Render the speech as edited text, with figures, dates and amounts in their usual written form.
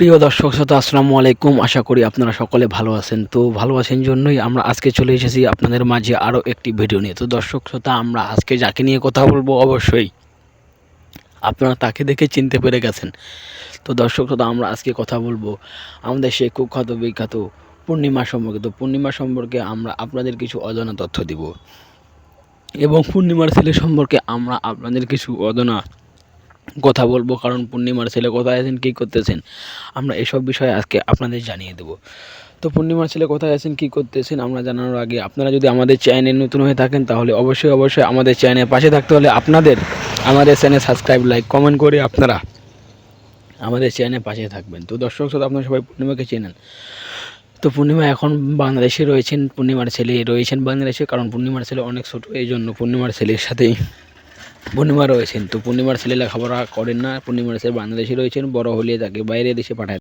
প্রিয় দর্শক শ্রোতা আসসালামু আলাইকুম। আশা করি আপনারা সকলে ভালো আছেন। তো ভালো আছেন জন্যই আমরা আজকে চলে এসেছি আপনাদের মাঝে আরও একটি ভিডিও নিয়ে। তো দর্শক শ্রোতা আমরা আজকে যাকে নিয়ে কথা বলবো অবশ্যই আপনারা তাকে দেখে চিনতে পেরে গেছেন। তো দর্শক শ্রোতা আমরা আজকে কথা বলবো আমাদের সেই কুখ্যাত বিখ্যাত পূর্ণিমা সম্পর্কে। তো পূর্ণিমা সম্পর্কে আমরা আপনাদের কিছু অজানা তথ্য দিব এবং পূর্ণিমার ছেলে সম্পর্কে আমরা আপনাদের কিছু অজানা কথা বলবো, কারণ পূর্ণিমার ছেলে কোথায় আছেন, কী করতেছেন, আমরা এসব বিষয়ে আজকে আপনাদের জানিয়ে দেবো। তো পূর্ণিমার ছেলে কোথায় আছেন, কী করতেছেন আমরা জানানোর আগে আপনারা যদি আমাদের চ্যানেলে নতুন হয়ে থাকেন তাহলে অবশ্যই আমাদের চ্যানেলের পাশে থাকতে হলে আমাদের চ্যানেল সাবস্ক্রাইব, লাইক, কমেন্ট করে আপনারা আমাদের চ্যানেলের পাশে থাকবেন। তো দর্শক শ্রোতা আপনারা সবাই পূর্ণিমাকে চেনেন। তো পূর্ণিমা এখন বাংলাদেশে রয়েছেন, পূর্ণিমার ছেলে রয়েছেন বাংলাদেশে, কারণ পূর্ণিমার ছেলে অনেক ছোটো, এই জন্য পূর্ণিমার ছেলের সাথেই পূর্ণিমা রয়েছেন। তো পূর্ণিমার ছেলে লেখাপড়া করেন না, পূর্ণিমার ছেলে বাংলাদেশে রয়েছেন, বড় হলে তাকে বাইরে দেশে পাঠায়।